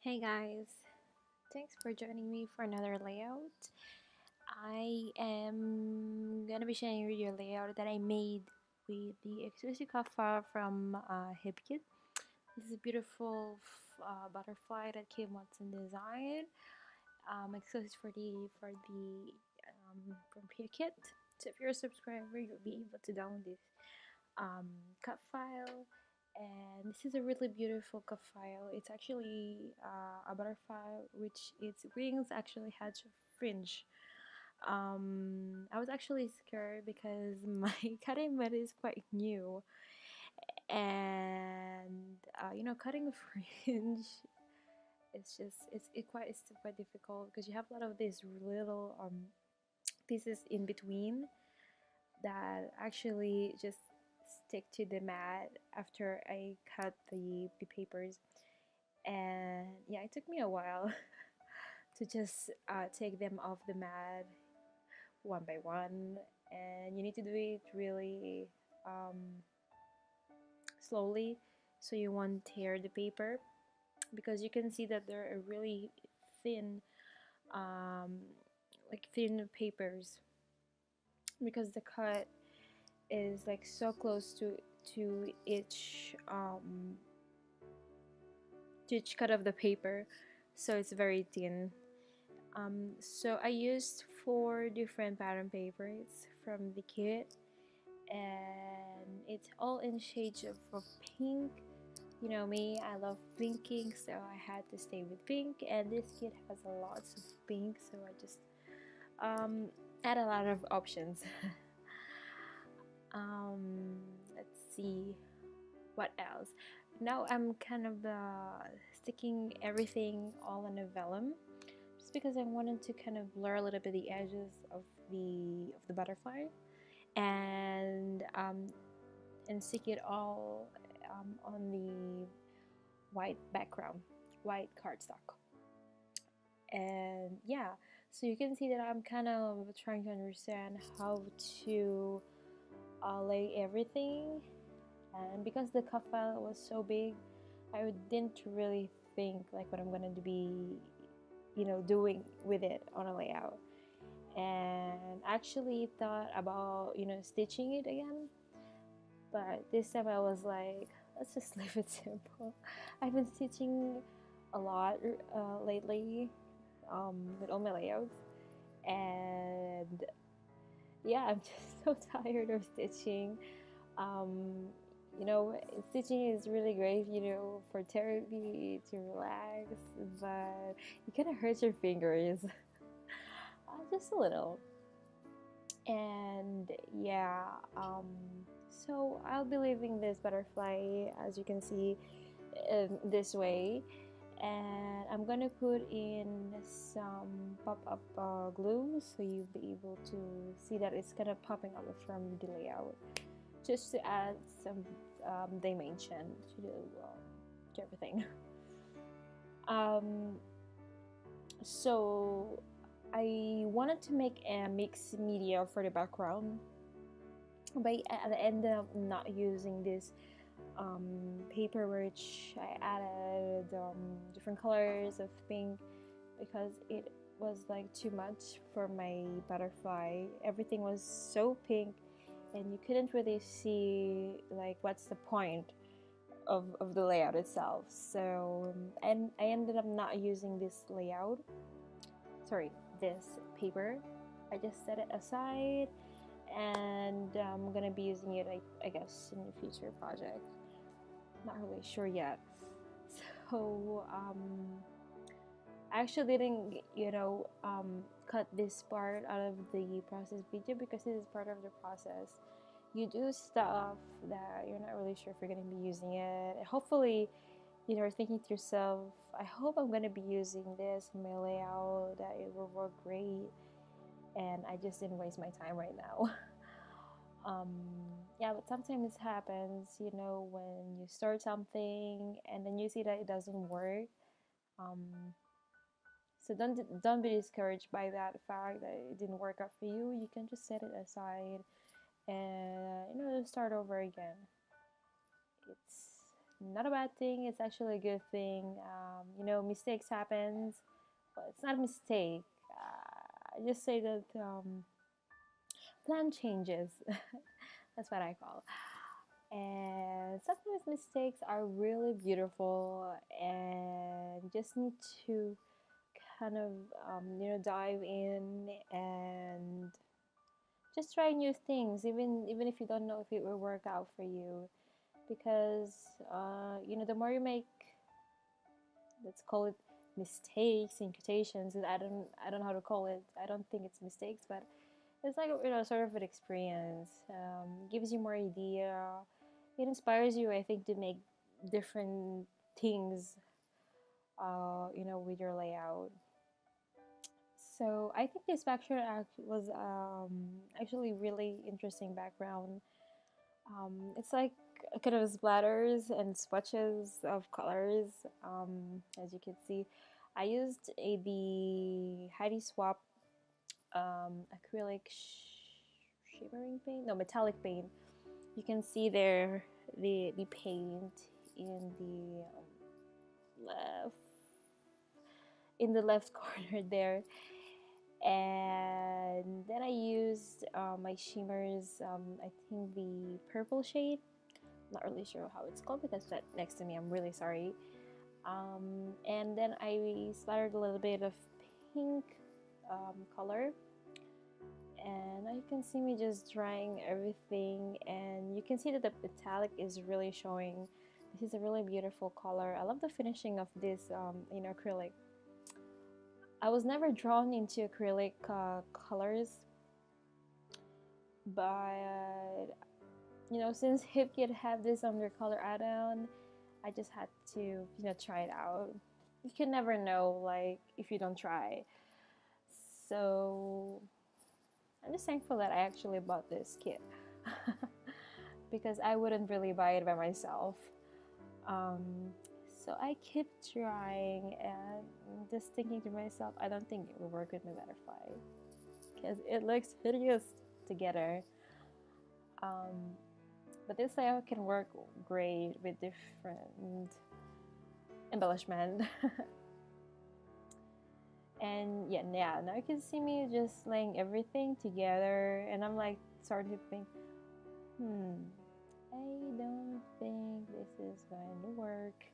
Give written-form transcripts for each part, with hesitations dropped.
Hey guys, thanks for joining me for another layout. I am gonna be sharing with you a layout that I made with the exclusive cover from HipKit. This is a beautiful butterfly that Kim Watson designed, exclusive from HipKit. So if you're a subscriber, you'll be able to download this um, cut file, and this is a really beautiful cut file. It's actually a butterfly which its wings actually had a fringe. I was actually scared because my cutting mat is quite new, and cutting a fringe it's quite difficult because you have a lot of these little pieces in between that actually just stick to the mat after I cut the papers. And yeah, it took me a while to just take them off the mat one by one. And you need to do it really slowly so you won't tear the paper, because you can see that they're really thin, um, like thin papers, because the cut is like so close to each cut of the paper, so it's very thin. So I used 4 different pattern papers from the kit, and it's all in shades of pink. You know me, I love pinking, so I had to stay with pink, and this kit has a lots of pink, so I just um, had a lot of options. Let's see what else. Now I'm kind of sticking everything all in a vellum, just because I wanted to kind of blur a little bit the edges of the butterfly, and stick it all on the white background, white cardstock. And yeah, so you can see that I'm kind of trying to understand how to lay everything. And because the cuff file was so big, I didn't really think like what I'm gonna be, doing with it on a layout. And actually thought about, stitching it again. But this time I was like, let's just leave it simple. I've been stitching a lot lately, with all my layouts. And yeah, I'm just so tired of stitching. Um, Stitching is really great, for therapy, to relax, but it kind of hurts your fingers, just a little. And yeah, so I'll be leaving this butterfly, as you can see, this way, and I'm gonna put in some pop-up glue so you'll be able to see that it's kind of popping up from the layout, just to add some dimension to everything. Um, so I wanted to make a mixed media for the background, but I ended up not using this paper, which I added different colors of pink, because it was like too much for my butterfly. Everything was so pink, and you couldn't really see like what's the point of the layout itself. So and I ended up not using this layout, sorry, this paper. I just set it aside, and I'm gonna be using it, I guess, in a future project. Not really sure yet. So I actually didn't, cut this part out of the process video, because this is part of the process. You do stuff that you're not really sure if you're going to be using it. Hopefully, you're thinking to yourself, I hope I'm going to be using this in my layout, that it will work great, and I just didn't waste my time right now. um, yeah, but sometimes it happens, when you start something and then you see that it doesn't work. Um, so don't be discouraged by that fact that it didn't work out for you. You can just set it aside and start over again. It's not a bad thing. It's actually a good thing. You know, mistakes happens, but it's not a mistake. I just say that plan changes. That's what I call. And sometimes mistakes are really beautiful, and you just need to kind of you know, dive in and just try new things, even if you don't know if it will work out for you. Because you know, the more you make, let's call it mistakes in quotations, I don't know how to call it. I don't think it's mistakes, but it's like, you know, sort of an experience. Gives you more idea. It inspires you, I think, to make different things. You know, with your layout. So I think this background was actually really interesting background. It's like kind of splatters and swatches of colors. As you can see, I used the Heidi Swap acrylic shimmering paint, no, metallic paint. You can see there the paint in the left corner there. And then I used my shimmers, I think the purple shade. I'm not really sure how it's called because it's not next to me, I'm really sorry. And then I splattered a little bit of pink color, and you can see me just drying everything, and you can see that the metallic is really showing. This is a really beautiful color. I love the finishing of this you know, acrylic. I was never drawn into acrylic colors, but you know, since HipKit have this undercolor add-on, I just had to, you know, try it out. You can never know, like, if you don't try. So I'm just thankful that I actually bought this kit because I wouldn't really buy it by myself. So I keep trying and just thinking to myself, I don't think it will work with my butterfly because it looks hideous together. But this layout can work great with different embellishment. And yeah, now you can see me just laying everything together, and I'm like starting to think, I don't think this is going to work,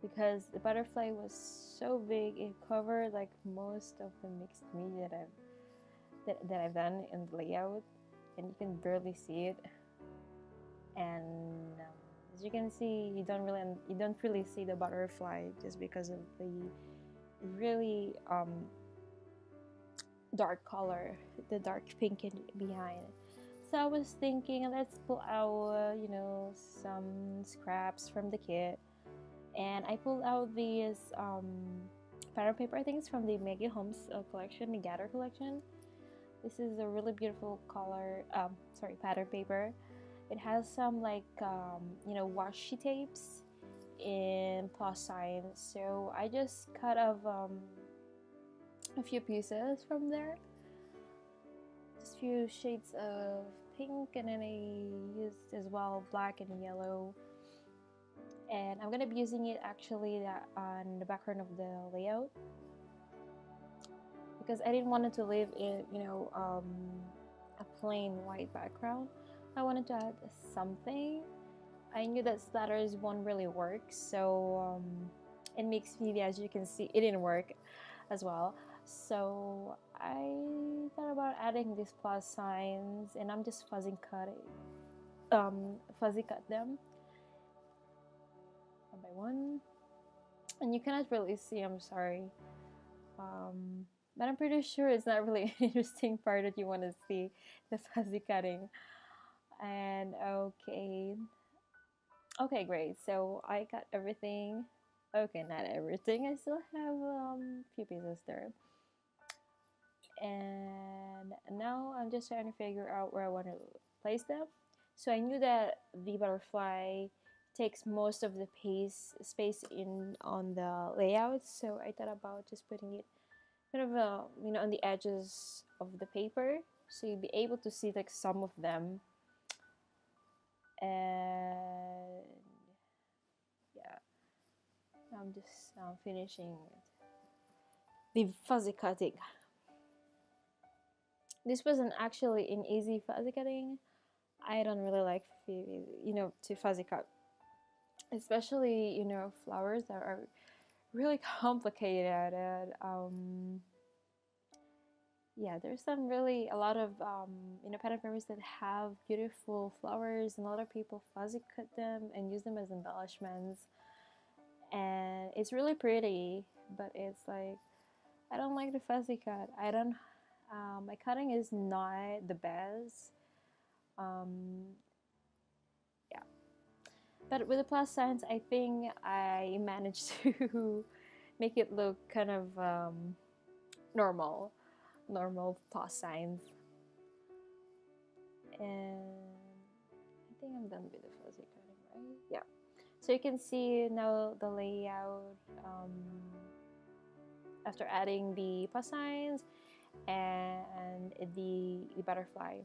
because the butterfly was so big. It covered like most of the mixed media that I've done in the layout, and you can barely see it. And as you can see, you don't really see the butterfly just because of the really dark color, the dark pink behind. So I was thinking, let's pull out you know, some scraps from the kit, and I pulled out these pattern paper. I think it's from the Maggie Holmes collection, the Gather collection. This is a really beautiful color, pattern paper. It has some like you know, washi tapes in plus signs. So I just cut off a few pieces from there, just a few shades of pink, and then I used as well black and yellow. And I'm gonna be using it actually on the background of the layout, because I didn't want it to live in, you know, a plain white background. I wanted to add something. I knew that splatters won't really work, so in mixed media, as you can see, it didn't work as well. So I thought about adding these plus signs, and I'm just fuzzy cut them one by one. And you cannot really see, I'm sorry, but I'm pretty sure it's not really an interesting part that you want to see, the fuzzy cutting. And okay, great. So I got everything. Okay, not everything. I still have a few pieces there. And now I'm just trying to figure out where I want to place them. So I knew that the butterfly takes most of the space in on the layout. So I thought about just putting it kind of you know, on the edges of the paper, so you'll be able to see like some of them. And I'm just finishing the fuzzy cutting. This wasn't actually an easy fuzzy cutting. I don't really like, to fuzzy cut, especially flowers that are really complicated. And yeah, there's a lot of pattern papers that have beautiful flowers, and a lot of people fuzzy cut them and use them as embellishments, and it's really pretty, but it's like I don't like the fuzzy cut. I don't. My cutting is not the best. Yeah, but with the plus signs, I think I managed to make it look kind of normal plus signs. And I think I'm done with the fuzzy cutting, right? Yeah. So you can see now the layout after adding the plus signs and the butterfly.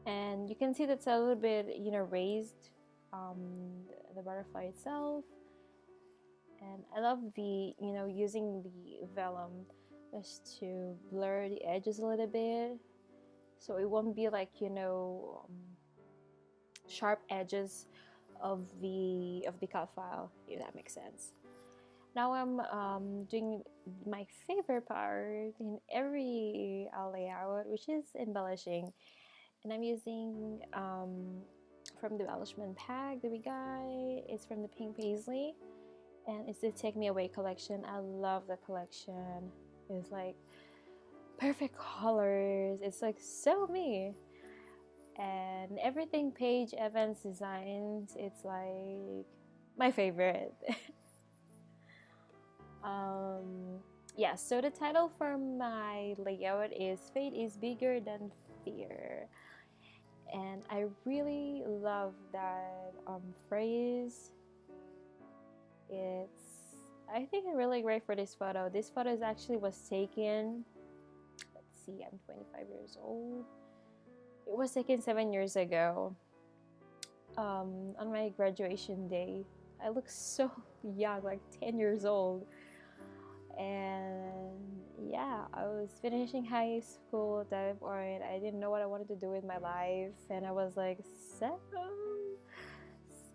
And you can see that's a little bit raised, the butterfly itself. And I love the using the vellum just to blur the edges a little bit, so it won't be like sharp edges of the cut file, if that makes sense. Now I'm doing my favorite part in every layout, which is embellishing. And I'm using from the embellishment pack that we got. It's from the Pink Paisley, and it's the Take Me Away collection. I love the collection. It's like perfect colors. It's like so me. And everything Paige Evans designs, it's like my favorite. Yeah, so the title for my layout is Fate is Bigger Than Fear. And I really love that phrase. I think it's really great for this photo. This photo was taken, let's see, I'm 25 years old. It was taken 7 years ago, on my graduation day. I look so young, like 10 years old. And yeah, I was finishing high school at that point. I didn't know what I wanted to do with my life, and I was like so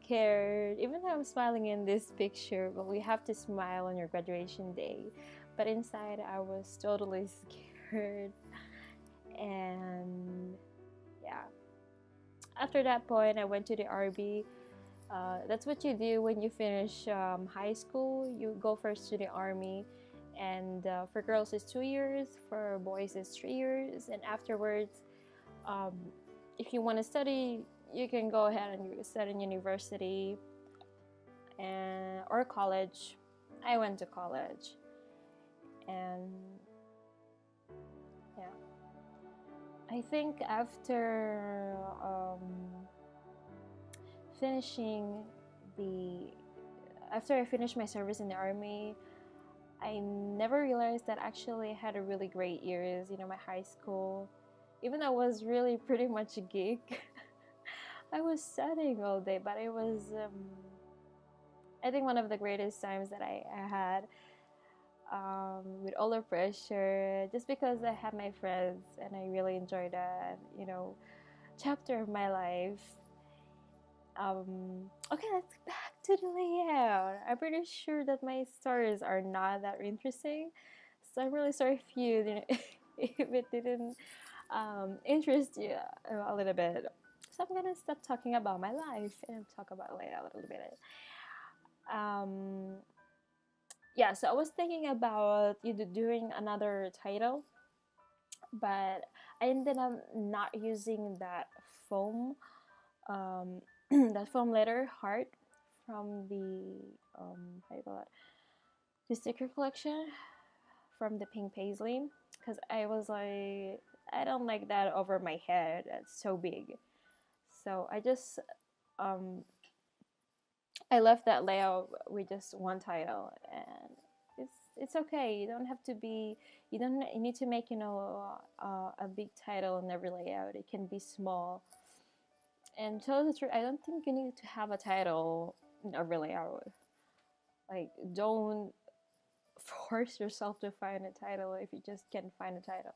scared. Even though I'm smiling in this picture, but we have to smile on your graduation day. But inside, I was totally scared. And yeah, after that point, I went to the RB. That's what you do when you finish high school. You go first to the army, and for girls it's 2 years, for boys it's 3 years, and afterwards, if you want to study, you can go ahead and study in university or college. I went to college, and yeah, I think after after I finished my service in the army, I never realized that actually I had a really great years, my high school. Even though I was really pretty much a geek, I was studying all day, but it was, I think, one of the greatest times that I had, with all the pressure, just because I had my friends and I really enjoyed that, chapter of my life. Okay, let's get back to the layout. I'm pretty sure that my stories are not that interesting, so I'm really sorry if if it didn't interest you a little bit. So I'm gonna stop talking about my life and talk about layout a little bit. Yeah, so I was thinking about doing another title, but I ended up not using that foam. That foam letter heart from the how do you call it, the sticker collection from the Pink Paisley, because I was like, I don't like that over my head, that's so big. So I just I left that layout with just one title, and it's okay. You don't have to be, you need to make a big title in every layout. It can be small. And to tell the truth, I don't think you need to have a title in every layout. Like, don't force yourself to find a title if you just can't find a title.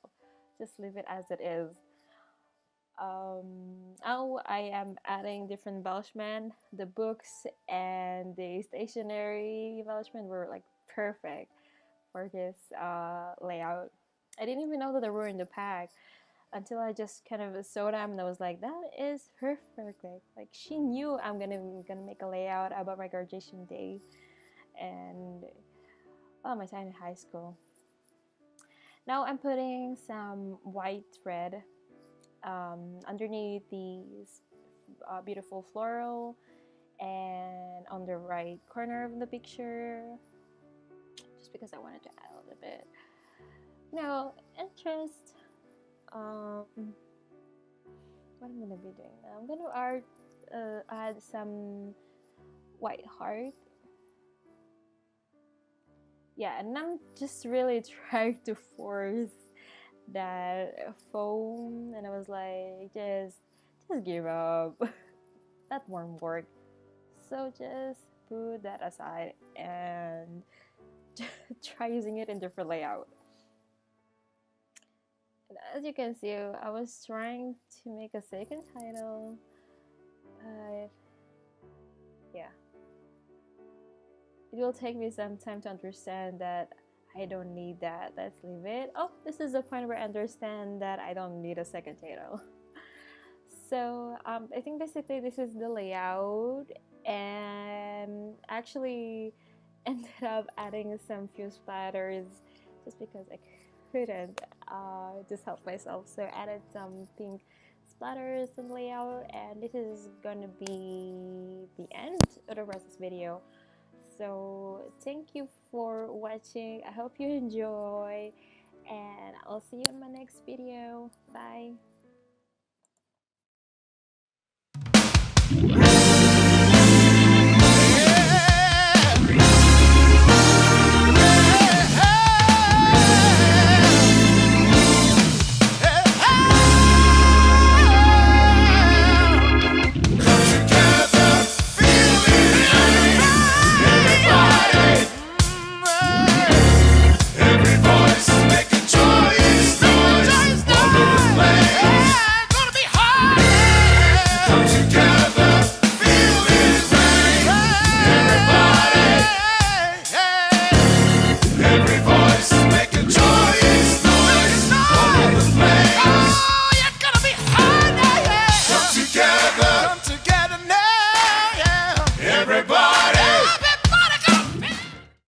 Just leave it as it is. Now I am adding different embellishment. The books and the stationery embellishment were like perfect for this layout. I didn't even know that they were in the pack until I just kind of saw them, and I was like, that is perfect. Like she knew I'm gonna make a layout about my graduation day, and my time in high school. Now I'm putting some white thread underneath these beautiful floral, and on the right corner of the picture, just because I wanted to add a little bit, interest. What I'm gonna be doing now? I'm gonna add some white heart. Yeah, and I'm just really trying to force that foam, and I was like, just give up. That won't work. So just put that aside and try using it in different layout. And as you can see, I was trying to make a second title, but yeah, it will take me some time to understand that I don't need that. Let's leave it. Oh, this is the point where I understand that I don't need a second title. So I think basically this is the layout, and actually ended up adding some few splatters just because I couldn't just help myself. So I added some pink splatters in the layout, and this is gonna be the end of the rest of this video. So thank you for watching. I hope you enjoy, and I'll see you in my next video. Bye.